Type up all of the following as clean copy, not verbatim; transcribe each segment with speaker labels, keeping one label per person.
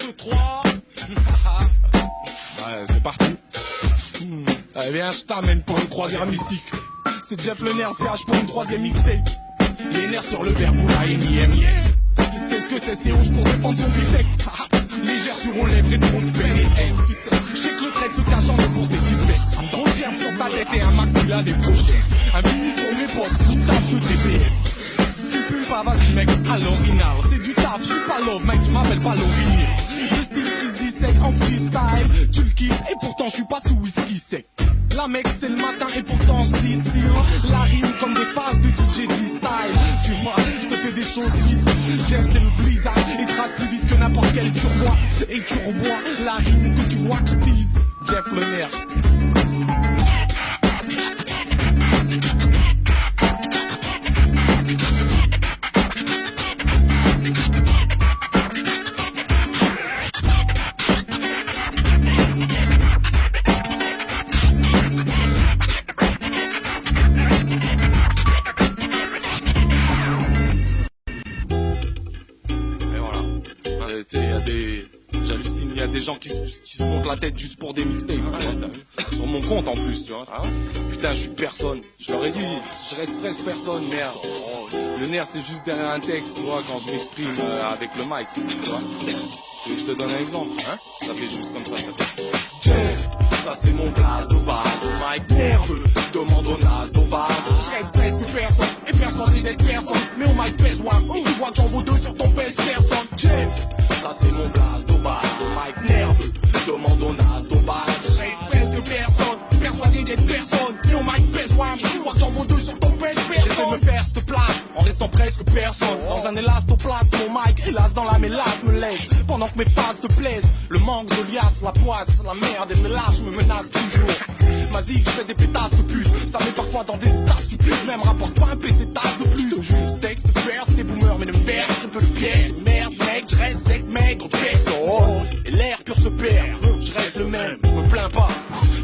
Speaker 1: 2, 3. Ouais, c'est parti. Eh bien, je t'amène pour une croisière mystique. C'est Jeff le nerf CH pour une troisième mixtape. Les nerfs sur le verre, boula et yeah. C'est ce que c'est hanches pour défendre son bifec. Légère sur aux lèvres et trop de peine et haine. Je sais que le trait se cache en pour ses types vex. Un gros germe sur ta tête et un maxilla des projets. Un vinyle pour mes potes, une table de TPS. Tu fumes pas, vas-y mec, à l'original. C'est du taf, je suis pas love, mec, tu m'appelles pas l'original. Le style qui se dissèque en freestyle. Tu le kiffes et pourtant je suis pas sous whisky sec. La mec c'est le matin et pourtant je distille. La rime comme des phases de DJ D-style. Tu vois, je te fais des choses risquées. Jeff c'est le blizzard et trace plus vite que n'importe quel turbois. Et tu rebois la rime que tu vois que je tease. Jeff le nerf. J'hallucine, il y a des gens qui se montent la tête juste pour des mixtapes. Sur mon compte en plus, tu vois. Putain, je suis personne. Je leur ai dit, je reste presque personne, merde. Le nerf, c'est juste derrière un texte, tu vois, quand je m'exprime avec le mic, tu vois. Et je te donne un exemple, hein. Ça fait juste comme ça fait. Jeff, ça c'est mon blast de base. Au mic nerveux, demande au nas de base. Je reste presque personne, et personne n'est d'être personne. Mais au mic pèse one, tu vois que j'en vaux deux sur ton pèse personne. Jeff, ça c'est mon blast de base. Au mic nerveux, demande au nas de base. Je reste presque personne, persuadé d'être personne. Mais au mic pèse one, tu vois que j'en vaux deux sur ton pèse personne. J'essaie de me faire cette place, en restant presque personne. Dans un élastoplast, mon mic, hélas dans la mélasse me laisse. Pendant que mes phases te plaisent, le manque de liasse, la poisse, la merde et me lâche, me menace toujours. Vas-y, je fais des pétasses de pute, ça met parfois dans des états stupides. Même rapporte-toi un PC tasse de plus. Juste texte, perce, les boomers, mais ne me perdent de le pièce. Merde, mec, je reste sec, mec, au personne. Et l'air pur se perd, je reste le même, je me plains pas.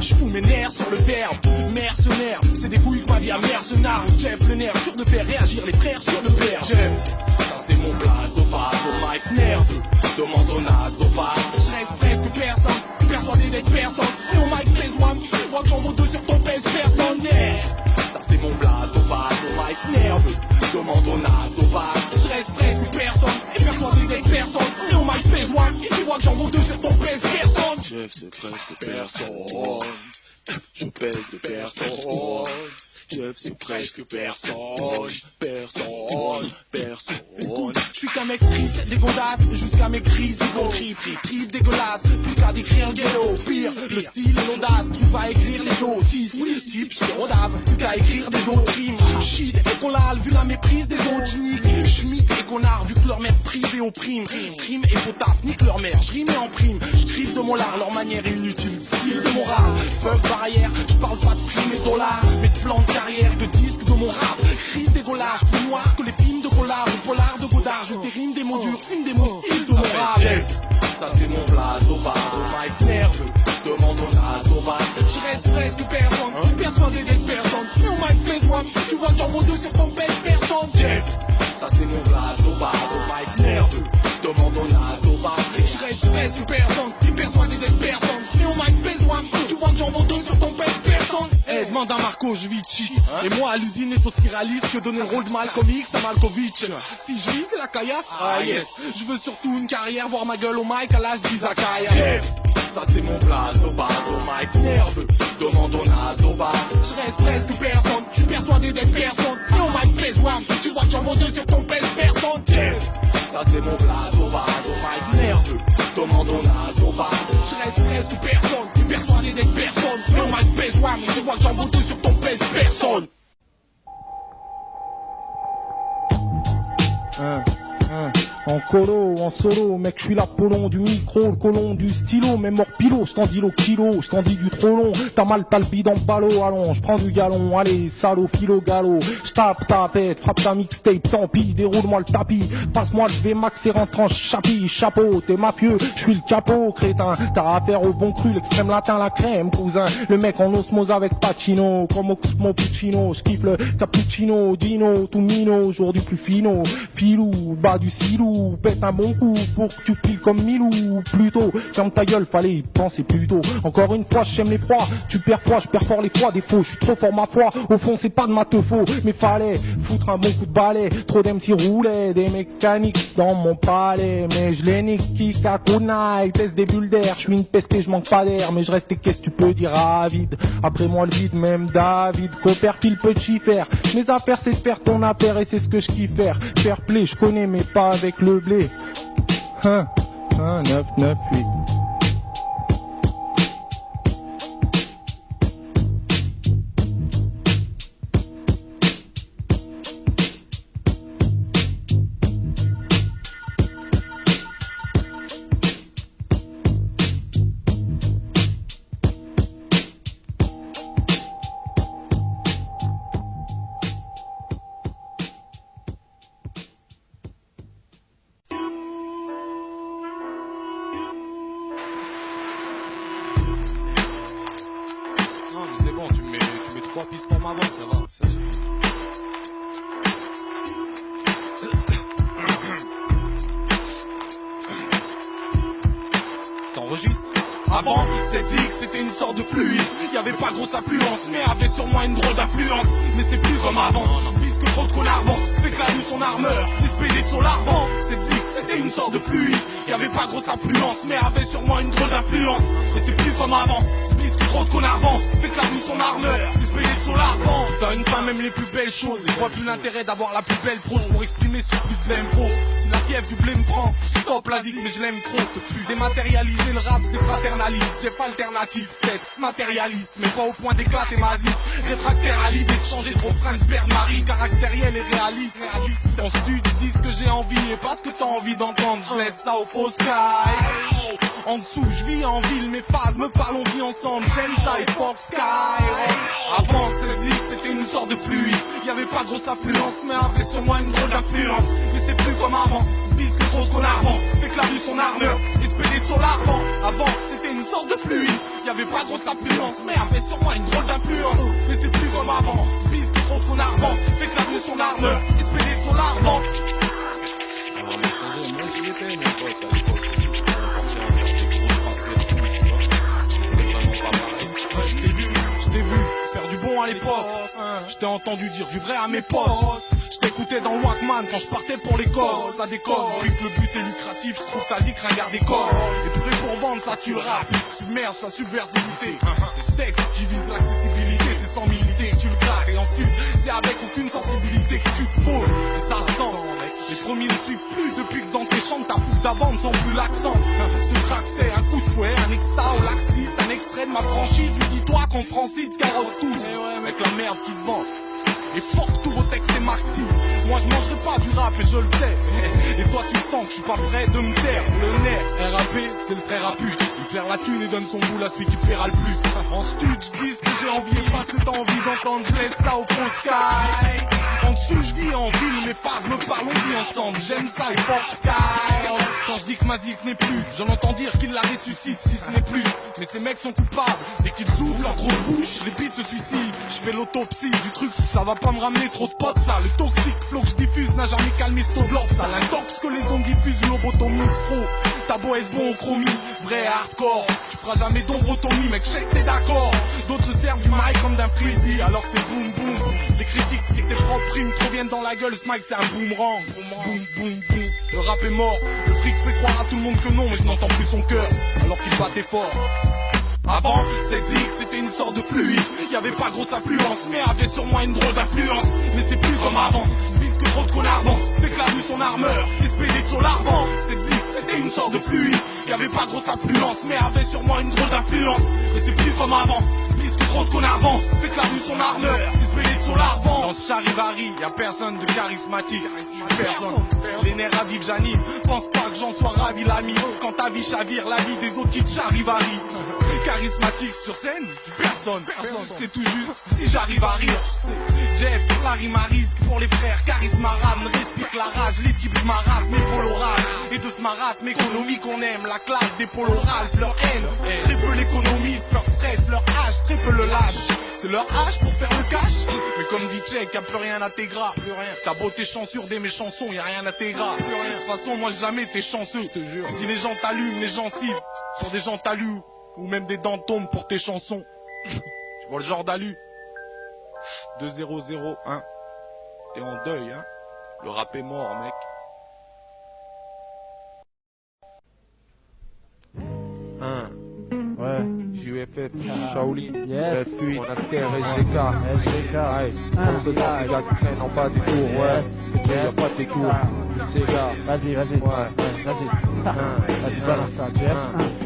Speaker 1: Je fous mes nerfs sur le verbe, mercenaire, c'est des couilles que ma vie a mercenaire. Jeff le nerf, sûr de faire réagir les frères sur le père. Jeff, ça c'est mon blast de base, au mic nerveux, demande au nas de base. Je reste presque personne, persuadé d'être personne. Et au mic pèse one, tu vois que j'en vaux deux sur ton pèse personne. Ça c'est mon blast de base, au mic nerveux, demande au nas de base. Je reste presque personne, et persuadé d'être personne. Et au mic pèse one, et tu vois que j'en vaux deux sur ton pèse personne. Jeff c'est presque personne, je pèse de personne. Jeff c'est presque personne, personne. Écoute, je suis qu'un mec triste, des godasses, jusqu'à mes crises, trip, dégueulasse, plus qu'à décrire le ghetto, pire, le style et l'audace, tu vas écrire les autistes, type stérodave, plus qu'à écrire des autres rimes, shit et collal, vu la méprise des autres gyniques, schmitt et connard, vu que leur mère prive et opprime, crime et potaf, nique leur mère, je rime et en prime, je crive de mon lard, leur manière est inutile, style de mon rap, fuck barrière, je parle pas de frimes et dollars, mais de plans de carrière, de disques de mon rap, crise dégollage, plus noir que les films de Collard ou Polar de Godard, juste des rimes, des mots durs, une des mots styles de mon rap. Jeff, ça c'est mon blast au bas, au mic nerveux, demande au nas au bas. Je reste presque personne, je suis persuadé d'être personne. Mais au mic pèse one, tu vois que j'en vaux deux sur ton pèse personne. Jeff, ça c'est mon blast au bas, au mic nerveux, demande au nas au bas. Je reste presque personne, je suis persuadé d'être personne. Mais au mic pèse one, tu vois que j'en vaux deux sur ton pèse personne. Eh, demande à Marco, je vis chi. Et moi, à l'usine, est aussi réaliste que donner le rôle de Malcolm X à Malkovich. Si je vis, c'est la caillasse. Ah yes. Je veux surtout une carrière, voir ma gueule au mic à l'âge d'Izakaya. Ça c'est mon place de base, au mic nerveux, demande au nas au bas. Je reste presque personne, je suis persuadé d'être personne. Et au mic pèse one, tu vois que j'en vaux deux sur ton pèse personne. Ça c'est mon place au base, au mic nerveux, demande au nas au bas. Je reste presque personne, je suis persuadé d'être personne. Et au mic pèse one, tu vois que j'en vaux deux sur ton pèse personne.
Speaker 2: En colo, en solo, mec, je suis l'Apollon du micro, le colon du stylo, même mort pilot, je t'en dis le kilo, je t'en dis du trop long, t'as mal, t'as le bidon ballot, allons, je prends du galon, allez, salaud, philo, galop, je tape ta tête, frappe ta mixtape, tant pis, déroule-moi le tapis, passe-moi le VMAX et rentre en chapi, chapeau, t'es mafieux, je suis le capot, crétin, t'as affaire au bon cru, l'extrême latin, la crème, cousin, le mec en osmose avec Pacino, comme Oxmo Puccino, je kiffe le cappuccino, Dino, tout mino, aujourd'hui plus fino, filou, bas du silou, filou, pète un bon coup pour que tu files comme Milou. Plutôt, ferme ta gueule, fallait y penser plus tôt. Encore une fois, j'aime les froids, tu perds froid, je perds fort les froids, défaut, je suis trop fort ma foi. Au fond, c'est pas de ma teufo, mais fallait foutre un bon coup de balai. Trop d'MC roulaient, des mécaniques dans mon palais, mais je les nique, kick à kunai, teste des bulles d'air. Je suis une peste et je manque pas d'air, mais je reste et qu'est-ce que tu peux dire à vide. Après moi le vide, même David, Copperfield petit faire. Mes affaires c'est de faire ton affaire et c'est ce que je kiffe faire. Fair play, je connais mais pas avec le blé. 9, 9, 8.
Speaker 1: Non mais c'est bon, tu mets 3 pistes pour ma voix, ça va, ça suffit. T'enregistres?
Speaker 3: Avant, c'est dit que c'était une sorte de fluide. Y'avait pas grosse affluence, mais avait sur moi une drôle d'influence. Mais c'est plus comme avant, puisque trop de connards vendent. Fait que la rue son armeur, les spédés de son larvant. C'est dit que c'était une sorte de fluide. Y'avait pas grosse influence, mais avait sur moi une drôle d'influence. Mais c'est plus comme avant, puisque trop de connards vendent. Fait que la rue son armeur, les spédés de son larvant.
Speaker 1: T'as une femme aime les plus belles choses. Et vois plus l'intérêt d'avoir la plus belle prose pour exprimer sur plus de blême pro. Si la fièvre du blé me prend, stop la zik mais je l'aime trop. Plus dématérialiser le rap, c'est fraternaliste. Chef alternatif, peut-être matérialiste, mais pas au point d'éclater ma zik. Réfractaire à l'idée de changer de refrain, de perdre ma rime. Caractériel et réaliste. Dans ce studio, dis ce que j'ai envie et pas ce que t'as envie d'entendre. Je laisse ça au faux sky. En dessous, je vis en ville, mes phases me parlent, on vit ensemble. J'aime ça et fuck sky. Avant, c'est dit que c'était une sorte de fluide. Y'avait pas grosse affluence, mais avait sur moi une drôle d'influence. Mais c'est plus comme avant, spise que trop de connards vend. Fait que la rue son armeur, espédé de son larvant. Avant, c'était une sorte de fluide. Y'avait pas grosse affluence, mais avait sur moi une drôle d'influence. Mais c'est plus comme avant, spise que trop de connards vend. Fait que la rue son armeur, espédé de son larvant. On va changer, moi j'y étais, mes potes, à l'époque. Je t'ai vu faire du bon à l'époque. Je t'ai entendu dire du vrai à mes potes. Je t'écoutais dans le Walkman quand je partais pour l'école. Ça déconne, vu que le but est lucratif, je trouve ta zik ringard des corps. Et prêt pour vendre, ça tue le rap. Submerge sa subversivité. Les steaks qui visent l'accessibilité, c'est sans militer, tu le grattes. Et en stud, c'est avec aucune sensibilité que tu te poses. Et ça sent, les premiers ne suivent plus depuis que dans tes chants ta foule d'avant ne sent plus l'accent. Ce track c'est un coup de fouet, un extra au laxiste, un extrait de ma franchise. Dis-toi qu'on francide carotte tous, avec la merde qui se vend. Et fuck tous vos textes et maxi. Moi je mangerai pas du rap et je le sais. Et toi tu sens que je suis pas prêt de me taire. Le nerf, RAP, c'est le frère à pute. Il flaire la thune et donne son boule à celui qui paiera le plus. En stud, je dis ce que j'ai envie et pas ce que t'as envie d'entendre. Je laisse ça au faux sky. En dessous je vis en ville, mes phases me parlent, on vit ensemble. J'aime ça et fuck sky. Quand je dis que ma zik n'est plus, j'en entends dire qu'il la ressuscite si ce n'est plus. Mais ces mecs sont coupables, dès qu'ils ouvrent leur grosse bouche, les beats se suicident. Je fais l'autopsie du truc, ça va pas me ramener trop de potes ça. Le toxique flow que je diffuse n'a jamais calmé ce bloc. Ça l'intox que les ondes diffusent, lobotomise trop. T'as beau être bon au chromie, vrai hardcore. Tu feras jamais d'ombrotomie, mec, check t'es d'accord. D'autres se servent du mic comme d'un frisbee, alors que c'est boum boum. Les critiques, c'est que tes propres primes trop viennent dans la gueule, ce mic c'est un boomerang. Boum boum boum. Le rap est mort, le fric fait croire à tout le monde que non, mais je n'entends plus son cœur, alors qu'il battait fort. Avant, c'est dit que c'était une sorte de fluide. Y'avait pas grosse influence, mais avait sur moi une drôle d'influence. Mais c'est plus comme avant, spise que trop de connards vendent. Fait que la rue son armeur, espédé de son larvant. C'est dit que c'était une sorte de fluide. Y'avait pas grosse influence, mais avait sur moi une drôle d'influence. Mais c'est plus comme avant, spise que trop de connards vendent. Fait que la rue son armeur, espédé de son larvant. Dans ce charivari, y'a personne de charismatique. J'suis personne, les nerfs ravivent, j'anime. Pense pas que j'en sois ravi l'ami. Quand ta vie chavire, la vie des autres qui te charivari. Charismatique sur scène, personne, c'est tout juste si j'arrive à rire, tu sais. Jeff, la rime à risque pour les frères, charisme arabe, respire la rage, les types de ma race, mes polos râles. Et de ce marasme économie qu'on aime, la classe des polos râles, leur haine, très peu l'économie, leur stress, leur âge, très peu le lâche.
Speaker 3: c'est leur hache pour faire le cash. Mais comme dit Check, y'a plus rien à tes gras. Plus rien. T'as beau t'es chanceux des mes chansons, y'a rien à tes gras. Plus rien. De toute façon, moi jamais t'es chanceux, je te jure. Si les gens t'allument, les gencives, pour des gens t'allument, ou même des dents tombent pour tes chansons. Tu vois le genre d'alu. 2001. T'es en deuil, hein. Le rap est mort, mec.
Speaker 4: Ouais.
Speaker 2: JUFF, Shaolin,
Speaker 4: Yes.
Speaker 2: Suite, Monastère, SGK.
Speaker 4: SGK.
Speaker 2: Ouais. Pour que ça, les gars qui traînent en bas du tour, ouais. Il y a pas de détour. C'est gars.
Speaker 4: Vas-y.
Speaker 2: Ouais.
Speaker 4: Vas-y. Vas-y, balance ça, Jeff.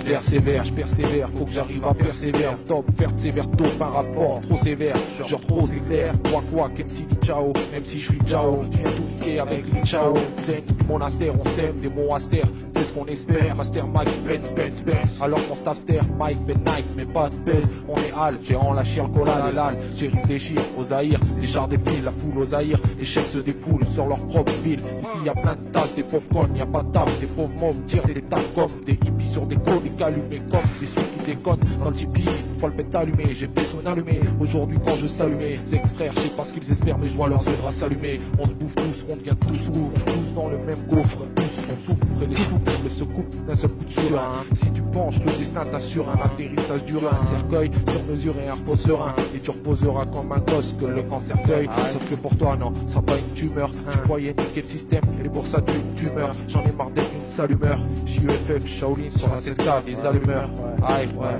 Speaker 2: Persévère, je persévère, faut que j'arrive à persévérer. Top, persévère tôt par rapport, trop sévère, genre trop sévère. Quoi, MC dit ciao, même si je suis ciao. Tu viens tout niquer avec les ciao. Zen, monastère, on sème des mots astères. C'est ce qu'on espère, Master Mike, Benz. Alors qu'on staff ster, Mike, Ben Nike, mais pas de baisse. On est Al, j'ai enlâché en collade et l'al. J'ai réfléchi aux Zahir, des chars défilent, la foule aux Zahir. Les chefs se défoulent sur leur propre ville. Ici y a plein de tasses, des pauvres connes, y a pas de table. Des pauvres mômes tirent des tasses comme des hippies sur des côtes, des calumés comme des ceux qui déconnent. Dans le tipi, faut le pète allumé, j'ai béton allumé. Aujourd'hui quand je s'allumais, c'est ex-frères, je sais pas ce qu'ils espèrent, mais je vois leurs yeux s'allumer. On se bouffe tous, on devient tous rouges, tous dans le même gouffre. Tous on souffre et les souffles se coupent d'un seul coup de sueur. Si tu penches, le destin t'assure un atterrissage dur, un cercueil sur mesure et un repos serein. Et tu reposeras comme un gosse que le cancer cueille. Sauf que pour toi, non, ça pas une tumeur. Tu croyais niquer le système et pour ça tu meurs. J'en ai marre d'être une sale humeur. JUFF, Shaolin sur la 7K, les allumeurs. Aïe, ouais.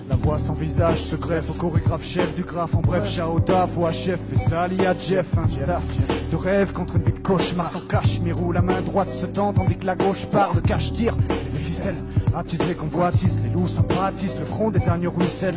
Speaker 4: La voix sans visage se greffe au chorégraphe chef du graphe. En bref, Shaota, voix chef et ça lié à Jeff. Un staff de rêve contre une vie de cauchemar sans cachemire où la main droite se tend tandis que la gauche part de cache-tire. Les ficelles attisent les convoitises, les loups sympathisent, le front des agneaux ruisselle.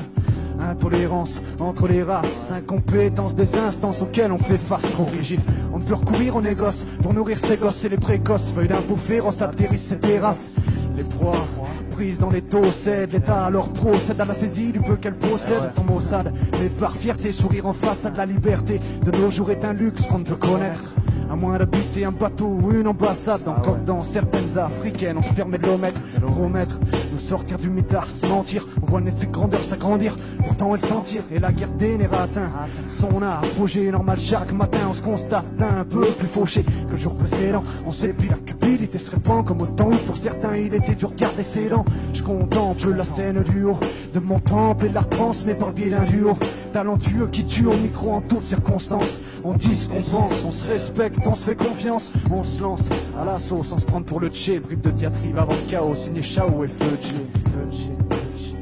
Speaker 4: Intolérance entre les races, incompétence des instances auxquelles on fait face trop rigide. On ne peut recourir aux négoces pour nourrir ses gosses et les précoces. Feuilles d'impôt féroce atterrissent ces terrasses. Les proies prises dans les taux cèdent, l'État alors procède à la saisie du peu qu'elle possède. Ton Mossad, mais par fierté, sourire en face à de la liberté. De nos jours est un luxe qu'on ne peut connaître. À moins d'habiter un bateau ou une ambassade, comme dans certaines africaines, on se permet de l'omettre, promettre, nous sortir du mitard, se mentir, on voit naître ses grandeurs s'agrandir, pourtant elles sentir, et la guerre des nerfs atteint son apogée normal chaque matin, on se constate un peu plus fauché que le jour précédent, on sait puis la cupidité se répand comme autant où pour certains il était dur de garder ses dents. Je contemple la scène du haut de mon temple et la retransmets par le biais d'un duo talentueux qui tue au micro en toutes circonstances. On dit ce qu'on pense, on se respecte, on se fait confiance, on se lance à l'assaut sans se prendre pour le tché. Bribe de diatribe avant le chaos, signé Chao et Feu G.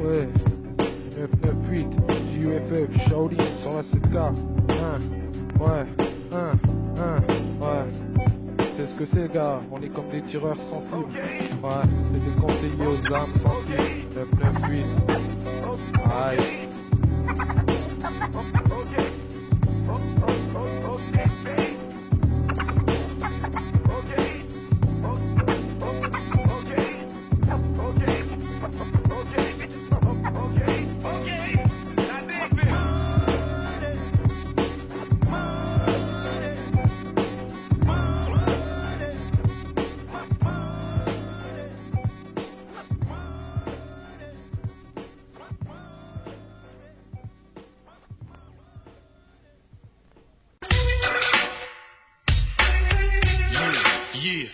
Speaker 2: Ouais, 998, JUFF, Shaolin sur la 7K. Ouais. C'est ce que c'est, gars, on est comme des tireurs sensibles. Ouais, c'est des conseillers aux âmes sensibles. 998. Aïe.
Speaker 3: Yeah.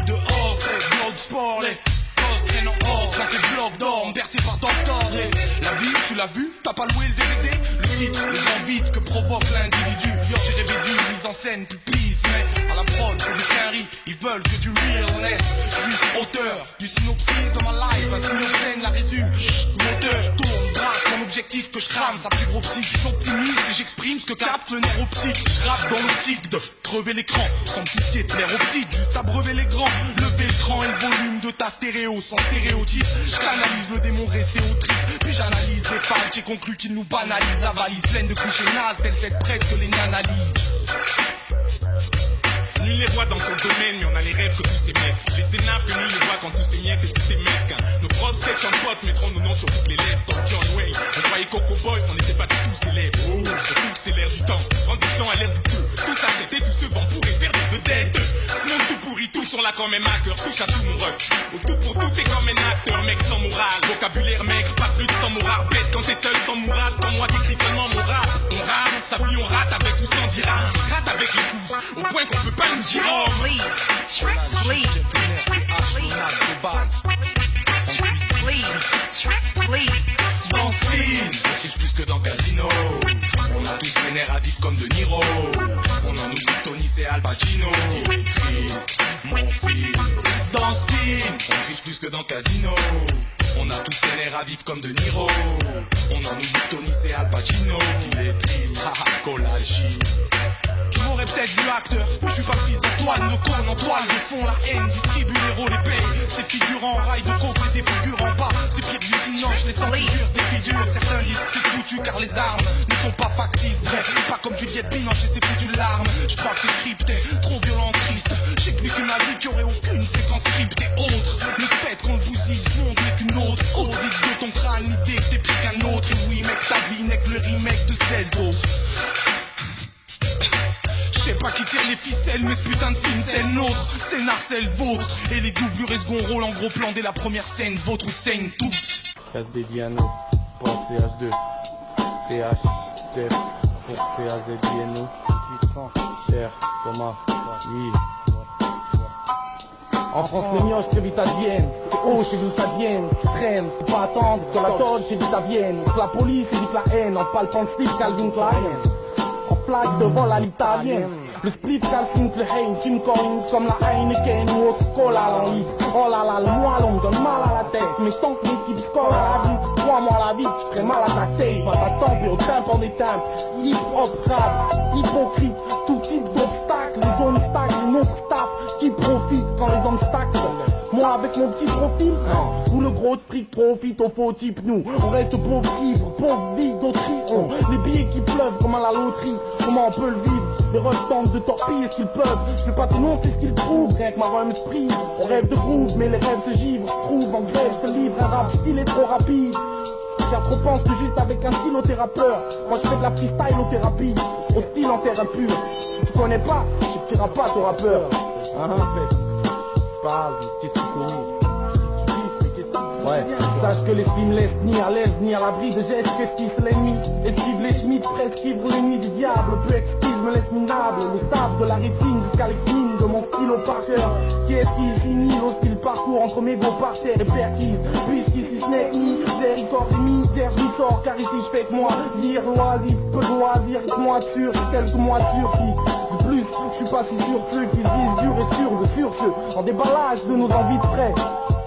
Speaker 3: Dehors, c'est bloc sport, les gosses traînent en hors, avec les blocs d'or, bercés par Doctor Dre. La vie, tu l'as vu, t'as pas loué le DVD. Le titre, le grand vide que provoque l'individu. Yo, j'ai rêvé d'une mise en scène plus please, mais à la prod, c'est des quinries, ils veulent que du realness. Juste auteur du synopsis de ma life, un signe obscène la résume. Moteur, je tourne, braque, mon objectif que je crame, sa fibre optique. J'optimise et j'exprime ce que capte le nerf optique. Je rappe dans l'optique de crever l'écran, sans me soucier de plaire aux petites, juste abreuver les grands. Lever le cran et le volume de ta stéréo, sans stéréotype. Je canalise le démon resté au trip, puis j'analyse les failles. J'ai conclu qu'ils nous banalisent la valise pleine de clichés nazes, telle cette presse que les analyses.
Speaker 5: Nul les voit dans
Speaker 3: temps sur le domaine, mais on a les rêves que tous ces mecs. Les énarques que nous, les voit quand tous ces miettes et tout est mesquin. Nos profs sketch en potes mettront nos noms sur toutes les lèvres. Dans John Wayne, on croyait Coco Boy, on n'était pas du tout célèbres. Oh, surtout que c'est l'air du temps. Rendre des gens à l'air douteux. Tous achetés, tous se vendent pour et faire des vedettes. Ce monde tout pourri, tous sont là comme un hacker. Touche à tout mon ref. Au tout pour tout, t'es comme un acteur, mec sans morale. Vocabulaire, mec, pas plus de 100 mots rares. Bête quand t'es seul sans mourade. Comme moi qui écris seulement mon rap. On rate, sa vie on rate avec ou sans dirham. Gratte avec les pouces, au point qu'on peut pas nous dire oh. Dans ce film, on triche plus que dans Casino. On a tous les nerfs à vif comme De Niro. On en oublie Tony, c'est Al Pacino qui maîtrise mon film. Dans ce film, on triche plus que dans Casino. On a tous les nerfs à vif comme De Niro. On en oublie Tony, c'est Al Pacino qui maîtrise collagine. Tu m'aurais peut-être vu acteur, je suis pas le fils d'Antoine. Nos cônes en toile de fond, la haine distribue les rôles et paye. Ces figurants en rail de coke et des figures en bas. C'est pire du signage, les sans-figures des figures. Certains disent que c'est foutu car les armes ne sont pas factices. Vrai, pas comme Juliette Binoche et ses foutues larmes. Je crois que c'est scripté, trop violent, triste. J'explique une avis qu'il y aurait aucune séquence script et autre. Le fait qu'on le bousille, ce monde n'est qu'une autre. Audit de ton crâne, l'idée que t'es plus qu'un autre. Et oui mec, ta vie n'est que le remake de celle d'autres. Je sais pas qui tire les ficelles, mais ce putain de film c'est le nôtre. Scénar c'est le vôtre. Et les doublures et second rôle en gros plan dès la première scène. Votre ou saigne tout.
Speaker 5: Casse des Diano, porte CH2, TH, Jeff, pour CAZ Diano, 800, cher, Thomas, oui. En France, les mioches, c'est vite à Vienne. C'est haut, c'est vite à Vienne. Tu traînes, faut pas attendre que la tonne, c'est vite à Vienne. Que la police, c'est vite la haine. En palpant le slip, Calvin Klein. En flag devant la l'italienne. Le spliff calcine le haine, tu me cognes comme la Heineken ou autre cola en litre. Oh là là, le moellon me donne mal à la tête. Mais tant que mes types scorent à la vitre, crois-moi à la vie, tu ferais mal à ta tête. Pas t'attendre et au tympan des timbres. Hip-hop, rap, hypocrite, tout type d'obstacles. Les zones stagnent, les nôtres staffent, qui profitent quand les hommes stagnent. Moi avec mon petit profil, où le gros de fric profite au faux type nous. On reste pauvre ivre, pauvre vie d'autrui. Les billets qui pleuvent comme à la loterie. Comment on peut le vivre? Les refs tentent de torpiller ce qu'ils peuvent. Je vais pas t'énoncer ce qu'ils prouvent, rien que ma rhum se prive. On rêve de groove, mais les rêves se givrent. Se trouvent en grève, je te livre un rap style est trop rapide. Car trop pense que juste avec un stylothérapeute. Moi je fais de la freestyle-thérapie, au style en terre impure. Si tu connais pas, je te tirerai pas ton rappeur. Parle, qu'est-ce que tu connais? Ouais, sache que l'estime laisse ni à l'aise ni à l'abri de gestes qu'esquisse l'ennemi. Esquive les schmitts, prescrivre l'ennemi du diable. Peu exquise me laisse minable. Le sable de la rétine jusqu'à l'exmine de mon stylo par cœur. Qui est-ce qui s'inhibe au style parcours entre mégots par terre et perquise? Puisqu'ici ce n'est ni miséricorde et misère, je m'y sors car ici je fais que moi. Zire loisif, peu de loisir, moi sûr, quelques mois de sursis. De plus, je suis pas si sûr de ceux qui se disent durs et sûrs de sur ceux en déballage de nos envies de frais.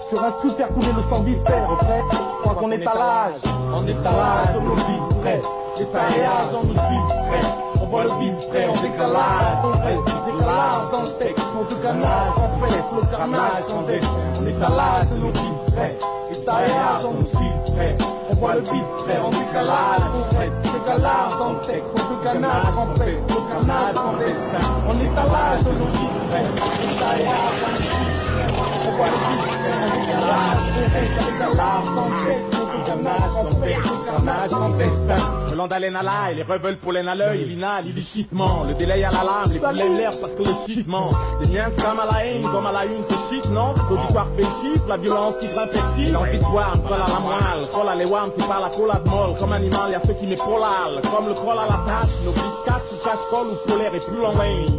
Speaker 5: Sur un scout faire couler le sang vite fait, refrais. Je crois qu'on est à l'âge, en étalage de nos vies frais. État et argent nous suivent près. On voit le vide près, on décalage. On reste décalage dans le texte, on te canage, on fait le carnage, on reste. On est à l'âge de nos vies frais. État et argent nous suivent près. On voit le vide près, on décalage. On reste décalage dans le texte, on te canage, on fait le carnage, on reste. On est à l'âge de nos vies frais. État et argent nous suivent près. On voit le vide près, on décalage. On reste décalage dans le texte, on te canage, on fait le carnage, on reste. Volant d'haleine à l'ail, les reveulent pollen à l'œil, il inhale illicitement. Le délai à la lame, les foulées l'air parce que le shit ment. Les miens se crament à la haine, comme à la une, c'est shit, non? L'auditoire fait le chiffre, la violence qui grimpe persil. L'envie de boire, me colle à la moelle. Colle à les wams, c'est pas la collade molle. Comme animal, y'a ceux qui m'épaulent. Comme le col à la tâche, nos vis cachent sous cache-colle ou polaire et plus loin.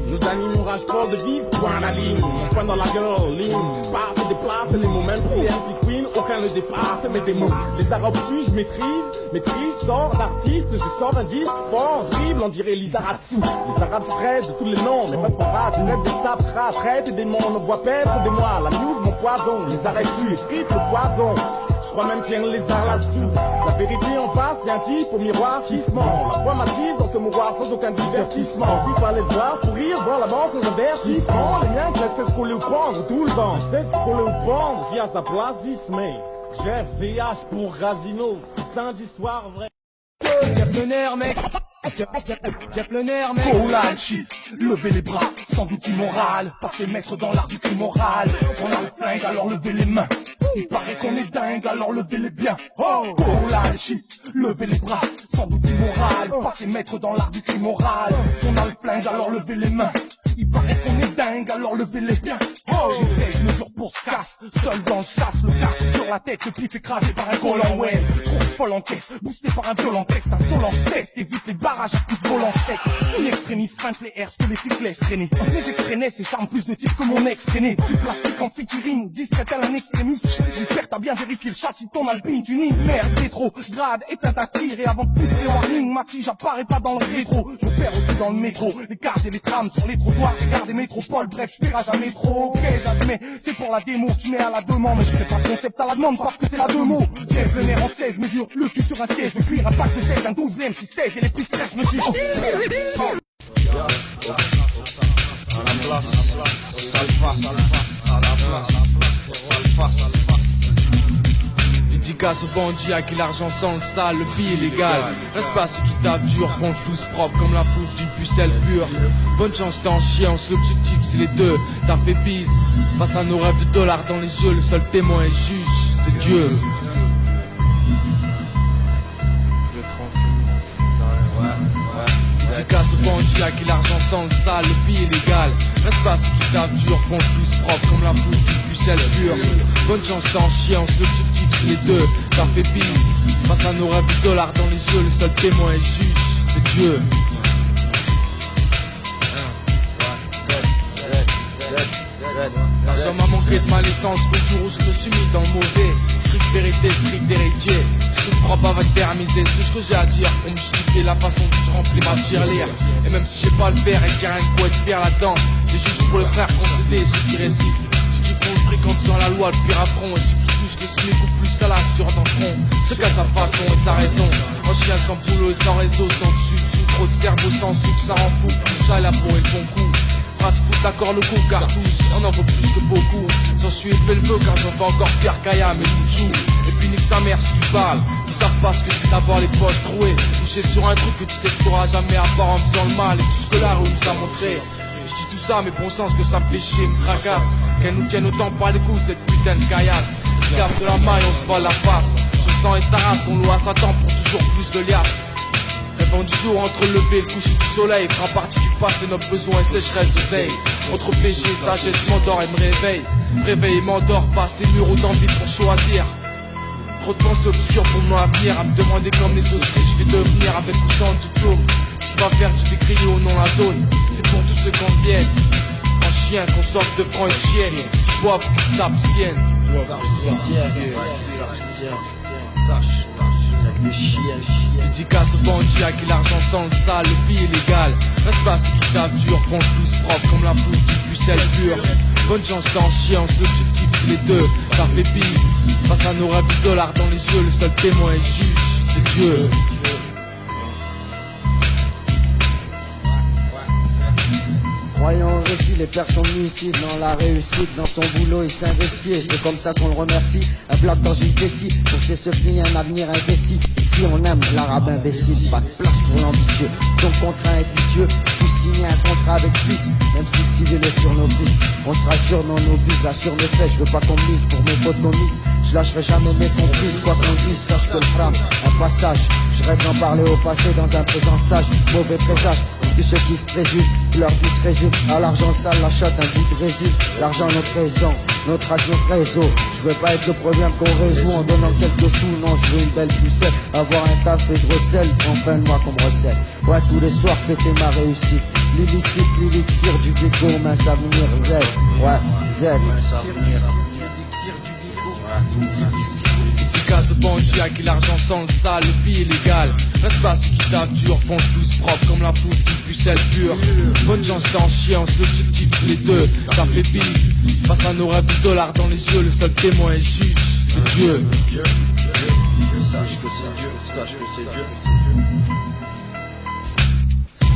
Speaker 5: Nous anime, rage fort de vivre, point à la ligne. Mon point dans la gueule, ligne. Passe et déplace les mots, même si les MC Queen, aucun ne dépasse, mais des mots. Les arabes je maîtrise, sort d'artiste, je sors un disque fort, horrible, on dirait Lizaratsou. Les arabes spread de tous les noms, les meufs en rate, traite des sapes, traite des démons, on voit paître des mois, la news, mon poison, les arrêts dessus, écrite le poison. Je crois même qu'il y a un lézard là-dessous. La vérité en face, c'est un type au miroir qui se ment. La foi m'attise dans ce mouroir sans aucun divertissement. S'il fallait se voir, pourrir, voir la mort sans avertissement. Les miens se laissent coller ou prendre tout le temps. C'est se coller ou prendre qui a sa place, il se met. Jeff VH pour Razino, putain d'histoire vraie. Mercenaire mec,
Speaker 3: Jeff le nerf, mec.
Speaker 2: Cola shit, levez les bras, sans doute immoral. Passer maître dans l'art du crime moral. On a le flingue, alors levez les mains. Il paraît qu'on est dingue, alors levez-les bien. Oh, Cola shit, levez les bras, sans doute immoral. Passer maître dans l'art du crime moral. On a le flingue, alors levez les mains. Il paraît qu'on est dingue, alors levez-les bien. J'ai 16 mesures pour ce casse, seul dans le sas, le casque sur la tête, le pif écrasé par un collant, ouais. Grosse folle en caisse, boosté par un violent texte, insolent test, évite les barrages à coups de volant sec. Une extrémiste feinte les airs, que les flics laissent traîner. Les extraînés s'écharment plus de types que mon ex traîné. Du plastique en figurine, discrète à un extrémiste. J'espère t'as bien vérifié le châssis de ton Alpine tuning. Merde, rétro, grade, éteins ta tire et avant de foutre les warnings, Maxi, j'apparais pas dans le rétro. Je perds aussi dans le métro, les cars et les trams sur les trottoirs, regarde des métropoles, bref, je ferai jamais trop. Ok, j'admets, c'est pour la démo, je mets à la demande, mais je fais pas de concept à la demande parce que c'est la deux mots. Jeff le nerf en 16 mesures, le cul sur un siège, le cuir, un pack de 16, un 12ème, 6 16 et les plus stress me suivent.
Speaker 6: À la place, au sale face, à la place, au sale face.
Speaker 7: Dédicace aux bandits à qui l'argent sans le sale, le billet illégal. Reste pas ceux qui tapent dur, font le flou propre comme la foule d'une pucelle pure. Bonne chance t'en chiance, l'objectif c'est les deux. T'as fait bise, face à nos rêves de dollars dans les yeux. Le seul témoin et juge, c'est Dieu. Dédicace aux bandits à qui l'argent sans le sale, le billet illégal. Reste pas ceux qui tapent dur, font le flou propre comme la foule d'une pucelle pure. Bonne chance t'en chiance, l'objectif c'est les deux. T'as fait bise, face à nos rêves de dollars dans les yeux. Le seul témoin et juge, c'est Dieu. L'argent m'a manqué de ma naissance qu'au jour où je me suis mis dans le mauvais. Strict vérité, strict héritier. Strict propre avec permisé. Tout ce que j'ai à dire pour me justifier la façon dont je remplis ma tirelire. Et même si j'ai pas le faire et qu'il y a rien de quoi être fier là-dedans, c'est juste pour les frères concédés, ceux qui résistent. Ceux qui font le fric en faisant la loi, le pire affront. Et ceux qui touchent le SMIC ou plus à la surdentront. Chacun sa façon et sa raison. En chien sans boulot et sans réseau, sans dessus, trop de cerveau, sans sucre, ça rend fou. Tout ça là pour le bon coup. Race fout d'accord le coup, cartouche, on en vaut plus que beaucoup. J'en suis élevé le vœu car j'en fais encore Pierre Kaya, mais Bouchou. Et puis nique sa mère si tu parles. Ils savent pas ce que c'est d'avoir les poches trouées. Toucher sur un truc que tu sais que t'auras jamais à part en faisant le mal. Et tout ce que la rue nous a montré. Je dis tout ça mais bon sens que ça me fait chier, me tracasse. Qu'elle nous tienne autant par les coups cette putain de caillasse. Esclave de la maille, on se voit la face. Son sang et sa race, on loue à Satan pour toujours plus de liasses. Répand du jour entre le lever et le coucher du soleil. Prends partie du passé, nos besoins et sécheresse de zeille. Entre péché et sagesse, je m'endors et me réveille. Réveille et m'endors, pas ces murs ou d'envie pour choisir. Trop de pensées obscures pour mon avenir. À me demander comme les autres ce que je vais devenir avec ou sans diplôme. Ce qu'il va faire, je vais crier au nom la zone. C'est pour tous ceux qui en viennent. En chien, qu'on sorte de francs et de chiennes. Qui boivent, qui s'abstiennent. Dédicace aux bandits à qui l'argent sans le sale, le billet illégal. Reste pas ceux qui tapent dur, font le flou propre comme la foule d'une pucelle pure. Bonne chance t'en chiance, l'objectif c'est les deux. T'as fait bise, face à nos rêves de dollars dans les yeux. Le seul témoin et juge, c'est Dieu.
Speaker 8: Croyant au récit, les pères sont lucides. Dans la réussite, dans son boulot, il s'investit. C'est comme ça qu'on le remercie. Un bloc dans une vessie, pour que ce fille un avenir indécis. Ici on aime l'arabe imbécile, pas de place pour l'ambitieux. Donc contraint et vicieux, pour signer un contrat avec Plus. Même si le civil est sur nos pistes, on sera sûr dans nos bus, assure mes faits. Je veux pas qu'on me mise pour mes potes commises. Je lâcherai jamais mes complices, quoi qu'on dise, sache que le frame, un passage. Je rêve d'en parler au passé dans un présent sage. Mauvais présage, tous ceux qui se présument, leur vie se résume à l'argent sale, la chatte, un bout de résine. L'argent, notre raison, notre race, notre réseau. Je veux pas être le problème qu'on résout en donnant quelques sous. Non, je veux une belle pucelle, avoir un café de recel, en fin de mois qu'on me recèle. Ouais, tous les soirs, fêter ma réussite. L'illicite, l'élixir du bico, mince avenir Z. Ouais, Z.
Speaker 7: Dédicace aux bandits à qui l'argent sans le sale, le billet illégal. Reste pas ceux qui tapent dur, font le flou propre comme la foule d'une pucelle pure. Bonne chance t'en chiance, l'objectif c'est les deux. T'as fait bise, face à nos rêves de dollars dans les yeux. Le seul témoin et juge, c'est Dieu.
Speaker 6: Sache que c'est Dieu, sache que c'est Dieu.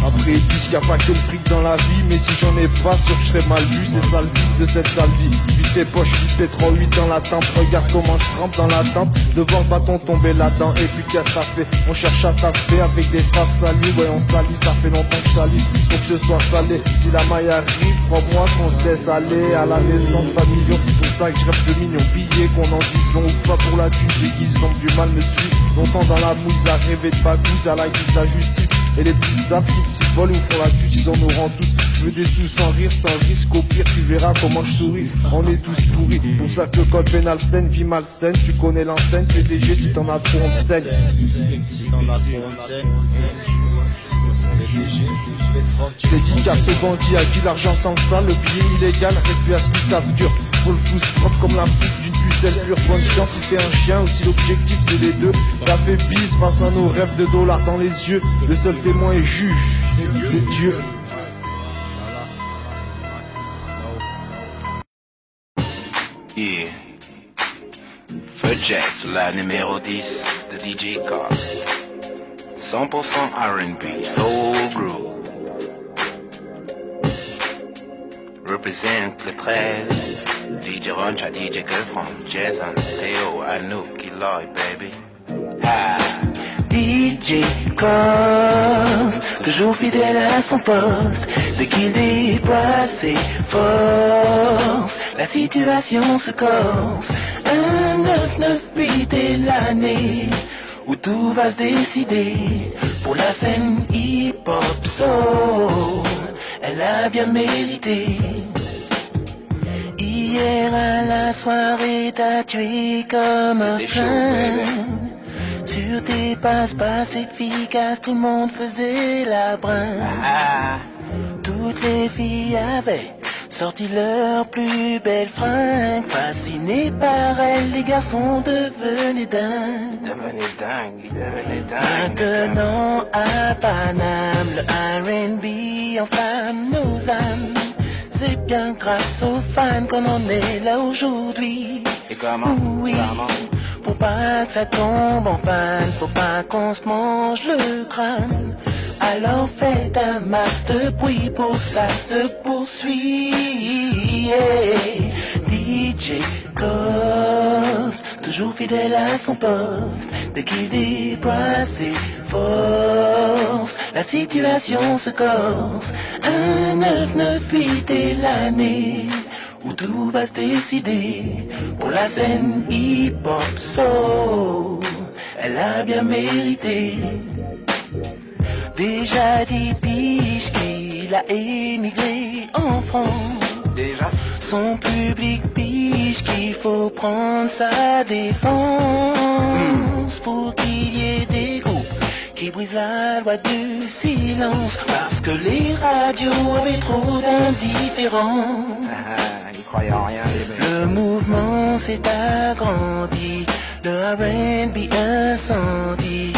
Speaker 9: Après ils disent qu'il n'y a pas que le fric dans la vie, mais si j'en ai pas, sûr que je serais mal vu. C'est ça le vice de cette sale vie. Vite tes poches, vite tes 3-8 dans la tempe. Regarde comment je trempe dans la tempe, de voir le bâton tomber là-dedans. Et puis qu'est-ce que ça fait? On cherche à taffer avec des frappes salies. Ouais on salit, ça fait longtemps que je salis. Faut que ce soit salé, si la maille arrive, crois-moi qu'on se laisse aller. À la naissance, pas de millions, pour ça que je rêve de millions billets. Qu'on en dise long ou pas pour la thune, déguise donc du mal me suit. Longtemps dans la mouise, à rêver de bagouze, à la guise de la justice. Et les petits savent qu'ils s'y volent ou font la justice, ils en auront tous. Je veux des sous sans rire, sans risque, au pire tu verras comment je souris. On est tous pourris, pour ça que le code pénal saine, vie malsaine. Tu connais l'enseigne, PDG, si t'en as trop on te saigne. Je l'ai dit qu'à ce bandit à qui l'argent sans ça, le billet illégal reste à ce qu'il taffe dur. Faut le fousse propre comme la fouffe d'une pucelle pure. Bonne chance si t'es un chien ou si l'objectif c'est les deux. T'as fait bise face à nos rêves de dollars dans les yeux. Le seul témoin est juge, c'est Dieu.
Speaker 10: Yeah. Feu Jazz, la numéro 10 de DJ Cost. 100% R&B, soul groove. Represent le 13. DJ Roncha, DJ Girlfriend, Jason, Théo, Anouk, Eloy, baby. Ah. DJ Cost, toujours fidèle à son poste. Dès qu'il déploie ses forces, la situation se corse. Un 998 est l'année où tout va se décider pour la scène hip-hop soul. Elle a bien mérité. Hier à la soirée, t'as tué comme un frein. Sur tes passe efficaces, tout le monde faisait la brinque. Toutes les filles avaient sorti leurs plus belles fringues. Fascinés par elles, les garçons devenaient dingues. Maintenant à Paname, le R&B enflamme nos âmes. C'est bien grâce aux fans qu'on en est là aujourd'hui.
Speaker 6: Et comment?
Speaker 10: Oui, pour pas que ça tombe en panne, faut pas qu'on se mange le crâne. Alors faites un max de bruit pour ça se poursuit. Yeah. DJ Cost, toujours fidèle à son poste. Dès qu'il déploie ses forces, la situation se corse. Un 998 est l'année où tout va se décider pour la scène hip-hop soul. Elle a bien mérité. Déjà 10 piges qu'il a émigré en France.
Speaker 6: Déjà.
Speaker 10: Son public pige qu'il faut prendre sa défense pour qu'il y ait des groupes qui brisent la loi du silence. Parce que les radios avaient trop d'indifférents.
Speaker 6: Ils croyaient en rien, les mecs.
Speaker 10: Le mouvement s'est agrandi, le R&B incendie.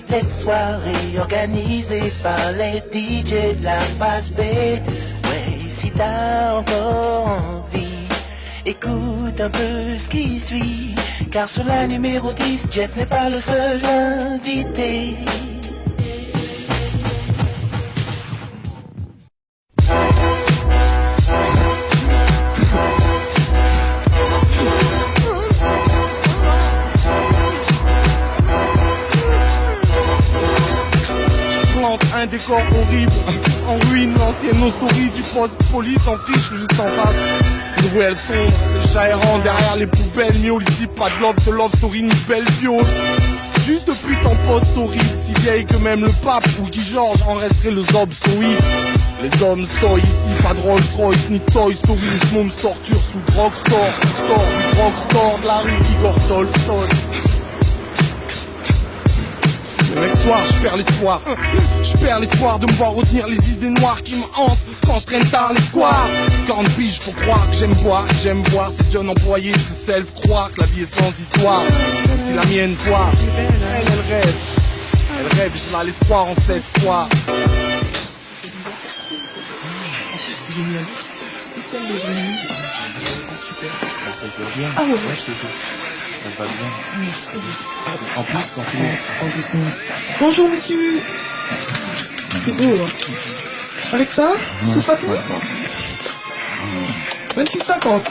Speaker 10: Les soirées organisées par les DJ de la face B. Ouais, si t'as encore envie, écoute un peu ce qui suit. Car sur la numéro 10, Jeff n'est pas le seul invité.
Speaker 3: Un décor horrible, en ruine, l'ancienne story du poste police en friche juste en face. Une ruelle sombre, les chats errants derrière les poubelles, miaule ici, pas de love story ni belle viole. Juste depuis ton post horrible, si vieille que même le pape ou Guy Georges en resterait le zob stoïque. Les hommes stoïent ici, pas de Rolls Royce ni Toy Story, ce monde se torture sous drugstore, store du drugstore de la rue Igor Tolstoy. Le mec soir, je perds l'espoir de me voir retenir les idées noires qui me hantent quand je traîne tard les squares. 40 piges, faut croire que j'aime boire cette jeune employée de se self croire que la vie est sans histoire. Même si la mienne voit, elle rêve, je l'ai l'espoir en cette fois. J'ai mis un spécial de super. Ça se voit bien. Ah ouais, je te jure. Ça va bien. Merci. En plus, quand tu montes. Bonjour, monsieur.
Speaker 11: C'est beau, là. Avec ça, c'est ça tout 26,50.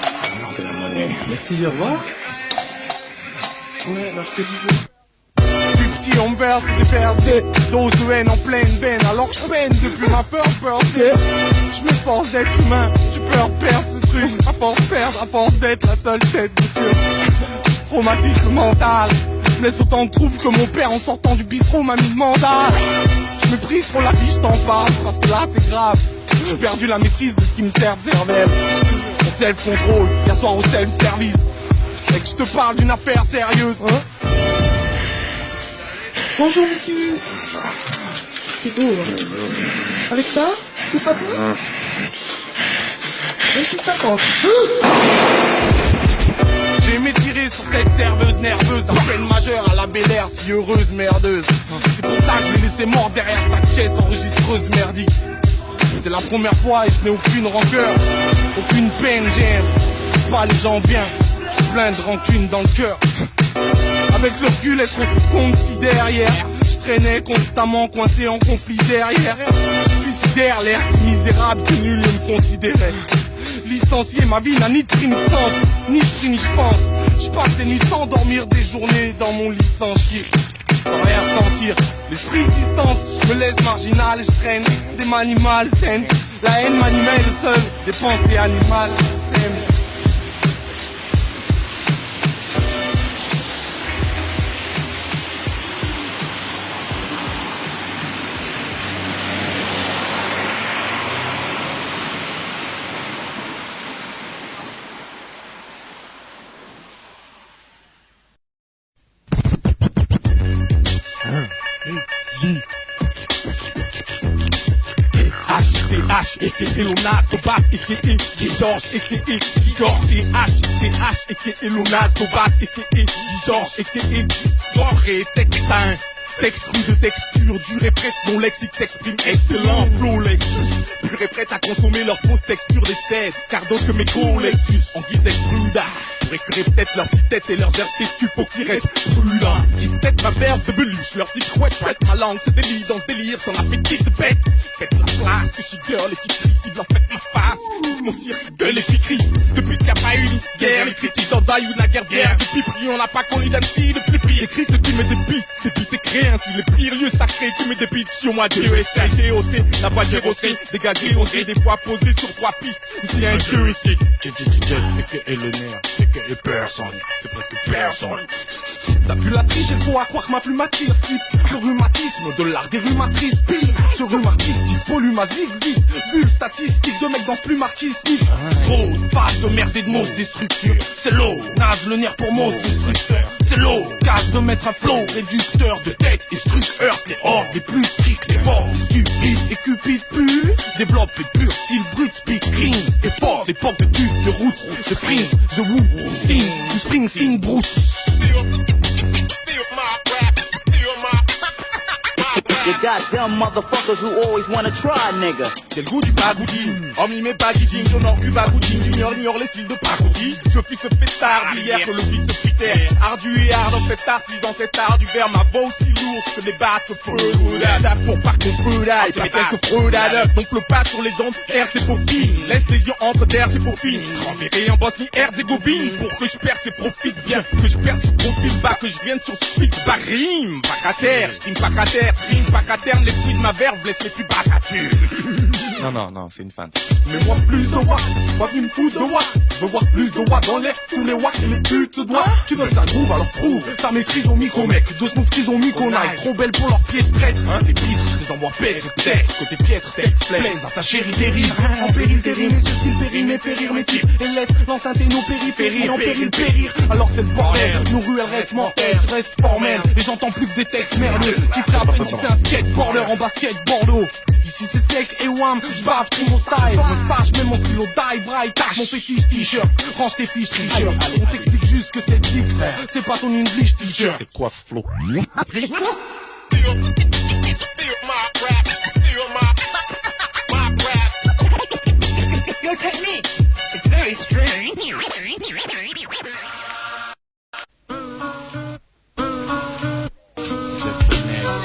Speaker 1: De la monnaie.
Speaker 11: Merci, au revoir. Ouais, là, je te disais.
Speaker 3: Plus petit, on me verse des birthday, dose de haine en pleine veine, alors que je peine depuis ma first birthday. Je m'efforce d'être humain, j'ai peur de perdre ce truc, à force d'être la seule tête de turc. Traumatisme mental, je laisse autant de troubles que mon père en sortant du bistrot m'a mis de mandat. Je me prise pour la vie, je t'en parle, parce que là c'est grave. J'ai perdu la maîtrise de ce qui me sert de cervelle. Au self-control, hier soir au self-service. Et que je te parle d'une affaire sérieuse, hein.
Speaker 11: Bonjour, monsieur. C'est beau, là. Avec ça, c'est ça tout 26,50.
Speaker 3: J'ai aimé tirer sur cette serveuse nerveuse, à peine majeure à la belle air, si heureuse merdeuse. C'est pour ça que je l'ai laissé mort derrière sa caisse enregistreuse merdique. C'est la première fois et je n'ai aucune rancœur, aucune peine, j'aime pas les gens bien. J'ai plein de rancune dans le cœur. Avec le recul, être aussi con que si derrière je traînais constamment coincé en conflit derrière. Suicidaire, l'air si misérable que nul ne me considérait. Licencié, ma vie n'a ni de prix ni de sens, ni je prie ni je pense. Je passe des nuits sans dormir, des journées dans mon lit sans chier, sans rien sentir. L'esprit se distance, je me laisse marginal et je traîne des manimales saines. La haine m'animait le seul, des pensées animales saines.
Speaker 12: H, et Lonas, Tobas, et Georges, et Georges, et H, et Lonas, Tobas, et Georges, et Georges, et Textin. Texte rude de texture, dur et prête, mon lexique s'exprime excellent, flow Lexus. Pur et prête à consommer leur fausse texture des cèdres, car d'autres que mes co-Lexus, en guise d'être pruda. Pour écœurer peut-être leur petite tête et leurs airs têtus, faut qu'ils restent prudents. Qui peut-être ma verve de beluche, leur dit ouais, chouette, ma langue se délie dans ce délire, son appétit de bête. Faites la place, que je girl, les petits cris ciblent en fait ma face. Mon cirque gueule et puis crie, depuis qu'il n'y a pas eu une guerre, les critiques dans Zayou, la guerre vierge. Depuis prix, on n'a pas connu d'Annecy, depuis pire. J'écris ce qui me débite, débite écrit ainsi, les pires lieux sacrés qui me débitent sur moi, Dieu et ça, j'ai haussé, la voix j'ai rossé, des gars grillosés, des fois posés sur 3 pistes, ici un Dieu ici.
Speaker 1: Et le nerf, et personne, c'est presque personne.
Speaker 3: Ça pue la triche et le faux à croire que ma plume attire, type le rhumatisme de l'art des rhumatrices, pire. Ce rhume artistique pollue ma zig vite, vu le statistique de mecs dans ce plume artistique. Trop de phases de merde et de mousse des structures. C'est l'eau, nage le nerf pour mousse destructeur. C'est l'eau, casse de mettre un flow réducteur de tête et struc heurte les hordes les plus stricts, les forts, les stupides et cupides plus. Développe les purs styles brut, speaking et fort, l'époque de tubes, de roots, de Prince, The Who, Sting, du Springsteen, Bruce.
Speaker 13: You goddamn motherfuckers who always wanna try, nigga.
Speaker 12: J'ai le goût du bagoudi, hormis mes packaging, j'honore du bagoudi, j'ignore les styles de pagoudi. Je suis ce fêtard d'hier que le vice critère. Ardu et art dans cet artiste, dans cet art du verbe, ma voix aussi lourde que des basses que Freudada. Pour pas qu'on Freudada, j'ai quelques Freudada. Donc le pas sur les ondes, R c'est pour fine. Laisse les yeux entre terre, c'est pour fine. Renverrai en Bosnie-Herzégovine, pour que je perce et profite bien. Que je perde ce profil bas, que je vienne sur ce feed. Pas rime, pas qu'à terre, j'stime pas qu'à terre, rime pas qu'à terre, les fruits de ma verve, laisse les plus basses à tuer.
Speaker 1: Non, c'est une fan.
Speaker 3: Mais moi plus de watts, j'suis pas venu me foutre de watts. Je veux voir plus de watts dans l'air, tous les watts et les putes se doivent. Tu veux que ça groove, alors prouve ta maîtrise au micro mec. Deux snoof qu'ils ont mis qu'on aille, trop belle pour leurs pieds de traître. Hein, les pitres, je les envoie perdre peut-être. Côté piètre, texte plaise à ta chérie dérive. En péril des rimes et ce style périmé fait rire mes types. Et laisse l'enceinte et nos périphéries en péril périr. Alors que c'est le bordel, nos ruelles restent mortelles, restent formelles. Et j'entends plus que des textes merdeux qui feraient après nous un skateboarder en basket Bordeaux. Ici c'est sec et wham, j'bave, trie mon style. Je fâche, mets mon stylo, die, bright, tâche mon fétiche t-shirt. Range tes fiches, tricheur. On t'explique juste que c'est dick, frère. C'est pas ton English teacher.
Speaker 1: C'est quoi ce flow?
Speaker 14: Your technique, it's very strange.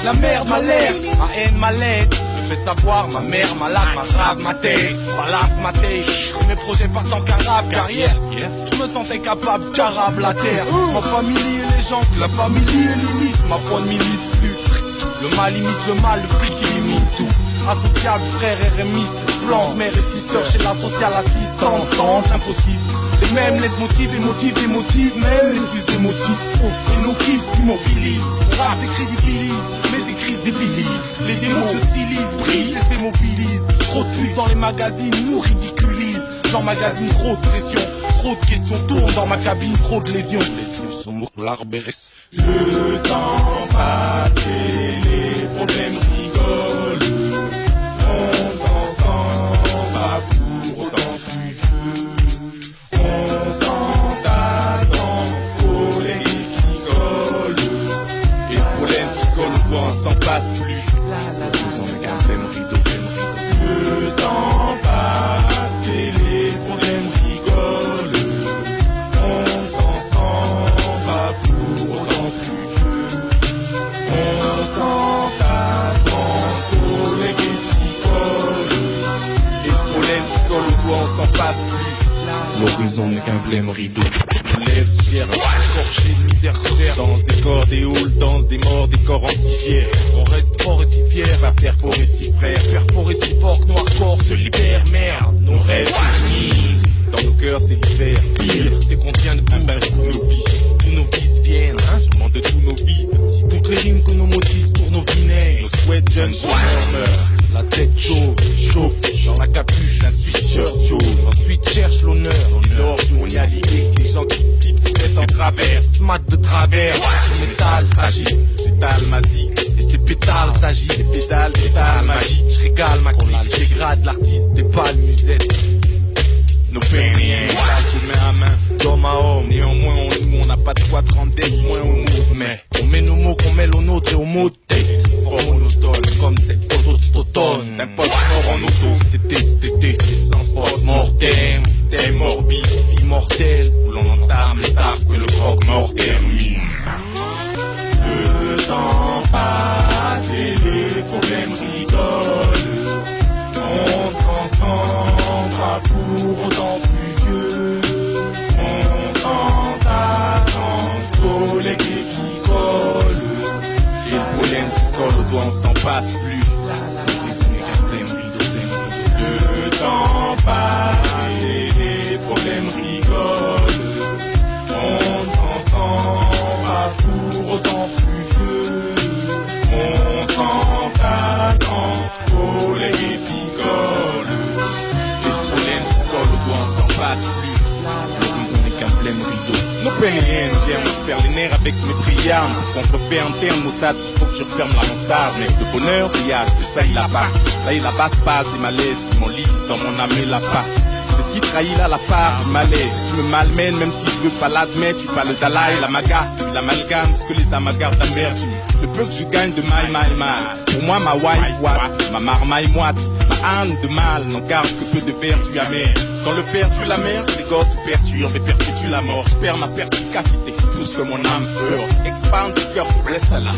Speaker 3: La merde m'a l'air, ma haine m'a l'aide. Faites savoir, ma mère malade, ma rave, ma tête, balafre ma tête. Mes projets partent en carafe, carrière. Je me sentais capable, carave la terre. Ma famille et les gens, la famille est limite. Ma foi ne milite plus. Le mal imite le mal, le fric limite tout. Associable, frère RMiste, splendide, mère et sister chez la sociale assistante, tente, impossible. Et même les motifs, les motifs, même les plus émotifs. Et nos kills s'immobilisent, mon rap se crédibilise, mes écrits se débilisent. Les démons se stylisent, brisent et se démobilisent. Trop de pubs dans les magazines nous ridiculisent. J'emmagasine trop de pression, trop de questions tournent dans ma cabine, trop de lésions. Les yeux sont l'arberès. Le temps passe et les problèmes rigolent. On s'en sent pas pour autant plus vieux. On s'entasse en collègues qui collent. Et le problème qui colle au doigt, on s'en passe plus. Nous en regarde même rideau. Le temps passe et les problèmes rigolent. On s'en sent pas pour autant plus vieux. On s'entasse en collègues qui collent. Et le pollen qui colle au doigt, on s'en passe plus. L'horizon n'est qu'un blême rideau. On lève fier, scorché de misère divers. Danse des corps, des halls, danse des morts, des corps en civière. On reste fort et si fier, à perforer si frère. Perforer si fort que noir corps se libère. Merde, nos rêves c'est fini. Dans nos cœurs c'est l'hiver. Pire, c'est qu'on tient debout pour nos vies. Tous nos vices viennent, seulement de tous nos vies. Si toutes les rimes que nos motifs pour nos vinaigres. Nos souhaits jeunes meurent. La tête chaude, chauffe, dans la capuche, un sweatshirt jaune. Ensuite cherche l'honneur, l'or du mondialité. Les gens qui flippent se mettent en travers, smat de travers. Ce métal fragile, pétale magique. Et ces pétales s'agissent, les pétales magiques. Je régale ma collage, j'égrade l'artiste des pâles musettes. Nos péniens, je mets à main, d'homme à homme. Néanmoins, on n'a pas de quoi te rendre moins au mot. Mais on met nos mots qu'on mêle aux nôtres et aux mots de tête. Fort monotone, comme cette photo de cet automne. Un pote mort en auto, c'était, essence post-mortem. T'es morbide, vie mortelle, où l'on entame le taf que le croque-mort termine. Le temps passe et les problèmes rigolent. On s'en sent pas pour autant plus vieux. On s'entasse en collègues qui collent. Et le pollen qui colle au doigt, on s'en passe plus. L'horizon n'est qu'un blême rideau. Le temps passe et les problèmes rigolent. On s'en sent pas pour autant plus vieux. On s'entasse en collègues qui collent. Et le pollen qui colle au doigt, on s'en passe plus. L'horizon n'est qu'un blême rideau. Nos péniens, on se perd les nerfs avec mes prières. Contre-fait interne, Mossad, il faut que je referme la mansarde. Mais le bonheur, brillage, de ça il a pas. Là il a bas passe des malaises qui m'enlisent dans mon âme et la part. C'est ce qui trahit là la part du malaise. Tu me malmènes même si je veux pas l'admettre. Tu parles le Dalai, la maga, tu l'amalgame, ce que les amagardes d'Ambert. Le peu que je gagne de my. Pour moi ma wife watt, ma marmaille moite. Ma âne de mal n'en garde que peu de vertu amère. Quand le père tue la mère, les gosses se perturbent et perpétuent la mort. Je perds ma perspicacité, tout ce que mon âme heurte. Expand le cœur pour rester là.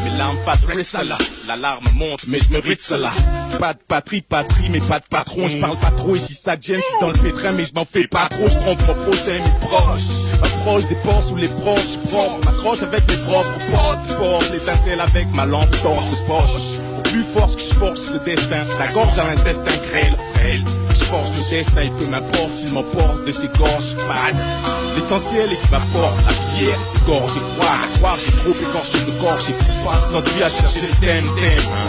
Speaker 3: Mes larmes pas de là. L'alarme monte, mais je me rite cela. Pas de patrie, mais pas de patron. Je parle pas trop ici, ça gêne. Je suis dans le pétrin, mais je m'en fais pas trop. Je trompe mon prochain, mes proches. M'approche des ports sous les proches. Propre, m'accroche avec mes propres potes. Porte l'étincelle avec ma lampe torche de poche. Plus force que je force ce destin. La gorge a un destin grêle. Je force le destin, il peut m'importe s'il m'emporte de ses gorges fades. L'essentiel est qu'il m'apporte la pierre, ses gorges et froid. La croire, j'ai trop écorché ce corps, j'ai qui passe notre vie à chercher le thème.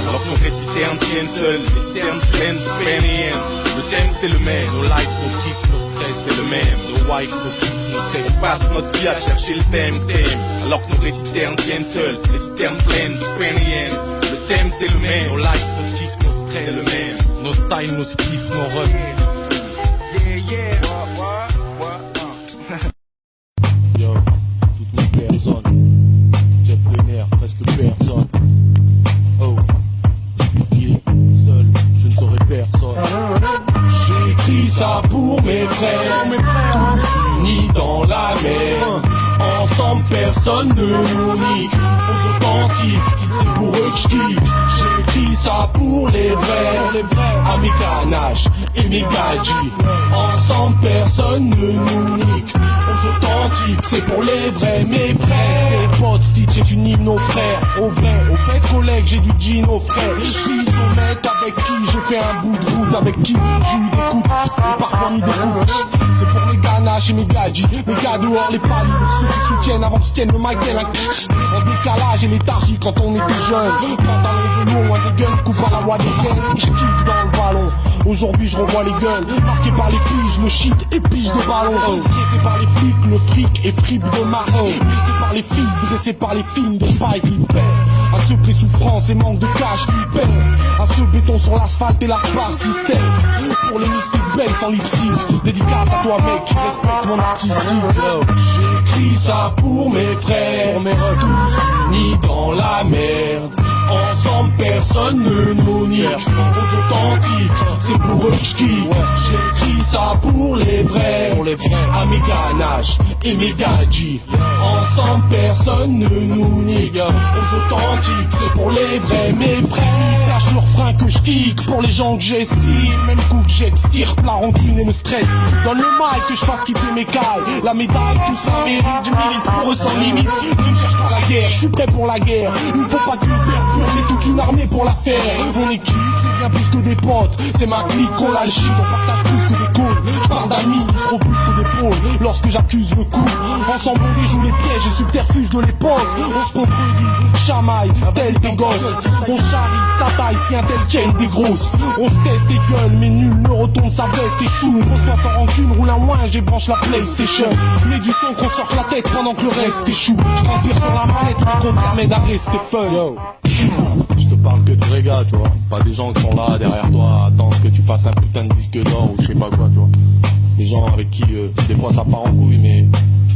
Speaker 3: Alors que nos réciternes tiennent seuls, les citernes pleines de peine et haine. Le thème c'est le même, nos lives, nos kiffs, nos stress c'est le même. Nos wives, nos kiffs, nos textes. On passe notre vie à chercher le thème. Alors que nos réciternes tiennent seuls, les citernes pleines de peine et haine. Le thème c'est le même, nos lives, nos kiffs, nos stress c'est le même. Nos styles, nos skiffs, nos runs.
Speaker 2: Yo, toutes mes personnes. Jeff Lenner, presque personne. Oh, yeah, seul, je ne saurais personne.
Speaker 3: J'écris ça pour mes frères, tous unis dans la mer. Ensemble personne ne nous nique, aux authentiques, c'est pour eux que je kick. J'écris ça pour les vrais, à mes ganaches et mes gadgets. Ensemble personne ne nous nique, aux authentiques, c'est pour les vrais, mes frères. Mes potes, ce titre est une hymne aux frères, au vrai, au fait collègue, j'ai du jean aux frères. Puis son mec avec qui j'ai fait un bout de route, avec qui j'ai eu des coups et parfois mis des coups. C'est pour mes ganaches et mes gadgets, mes gars dehors, les palis, ceux qui soutiennent avant qu'ils tiennent le mic tel un en décalage et léthargie quand on était jeune. Pantalon velours, loin des guns, coupe à la voix des gaines, je kick dans le ballon. Aujourd'hui je revois les gueules, marqués par les piges, le shit et pige de ballon. Stressé par les flics, le fric et fripe de marque. Blessé par les filles, dressé par les films de Spike Lee. À ceux qui souffrance et manque de cash, libère. À ceux béton sur l'asphalte et la Spartiste. Pour les mystiques belles sans lipstick. Dédicace à toi mec qui respecte mon artistique. J'écris ça pour mes frères, tous unis dans la merde. Ensemble personne ne nous nique, aux authentiques, c'est pour eux que je kick. J'écris ça pour les vrais, à mes ganaches et mes gadgets. Ensemble personne ne nous nique, aux authentiques, c'est pour les vrais, mes frères. Lâche le refrain que je kick, pour les gens que j'estime. Même coup que j'extirpe la rancune et le stress. Donne le mic que je fasse kiffer mes cailles. La médaille, tout ça mérite, je milite pour eux sans limite. Ne me cherche pas la guerre, je suis prêt pour la guerre. Il ne faut pas qu'une perte, mais toute une armée pour la faire. Mon équipe, c'est bien plus que des potes. C'est ma clique, on la gîte, on partage plus que des cônes. Je parle d'amis, ils se robustent d'épaule lorsque j'accuse le coup. Ensemble on déjoue les pièges et subterfuges de l'époque. On se contredit, chamaille, tel des gosses. On charrie, s'attaille, si un tel tienne des grosses. On se teste des gueules, mais nul ne retourne sa veste et chou. Pose-toi sans rancune, roule un moins, j'ébranche la PlayStation. Mets du son qu'on sort la tête pendant que le reste échoue. Je transpire sur la manette, qu'on permet d'arrêter fun. Yo.
Speaker 1: Je te parle que de vrais gars, tu vois. Pas des gens qui sont là derrière toi à attendre que tu fasses un putain de disque d'or ou je sais pas quoi, tu vois. Des gens avec qui, des fois ça part en couille, mais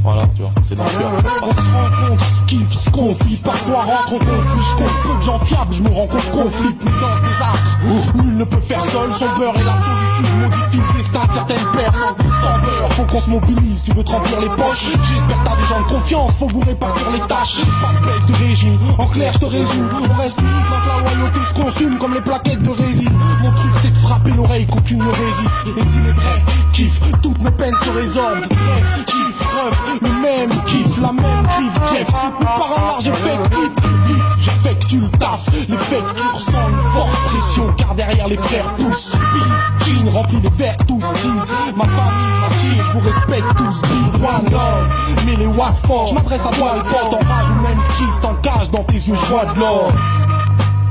Speaker 1: voilà, tu vois, c'est dans le cœur que ça se passe.
Speaker 3: On se rencontre, se kiffe, se confie, parfois rentre en conflit. Je compte peu de gens fiables, je me rends compte qu'on flippe, mais dans ce désastre, nul ne peut faire seul. Son beurre et la solitude modifient le destin de certaines personnes. Sans beurre, faut qu'on se mobilise, tu veux te remplir les poches. J'espère t'as des gens de confiance, faut vous répartir les tâches. Pas de baisse de régime, en clair je te résume. On reste unique quand la loyauté se consume comme les plaquettes de résine. Mon truc c'est de frapper l'oreille qu'aucune ne résiste. Et si les vrais kiffent, toutes mes peines se résorbent. Bref, kiff, ref, le même kiff, la même griffe. Jeff, soutenu par un large effectif. Vif, j'effectue le taf, l'effet que tu ressens une forte pression. Car derrière les frères poussent. Bis, jean, rempli de verres, tous tease. Ma famille, ma team, je vous respecte tous. Bis, one love, mais les watts forts. Je m'adresse à toi le pote, en rage ou même Christ en cage. Dans tes yeux je vois de l'or.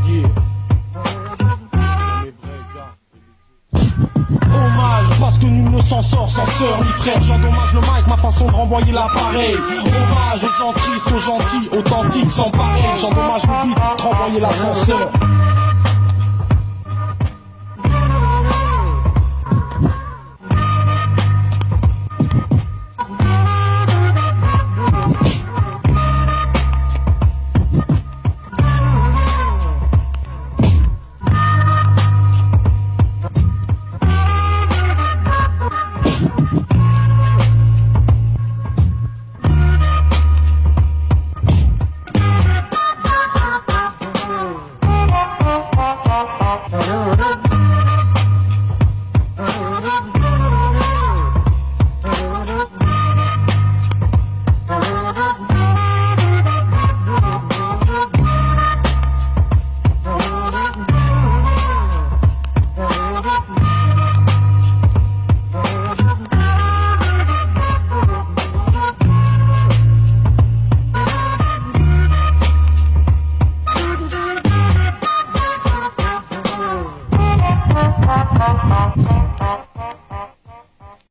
Speaker 3: Yeah. Hommage, parce que nul ne s'en sort sans sœur ni frère. J'endommage le mic, ma façon de renvoyer l'appareil. Hommage aux gens tristes, aux gentils, authentiques, sans pareil. J'endommage le beat, de renvoyer l'ascenseur.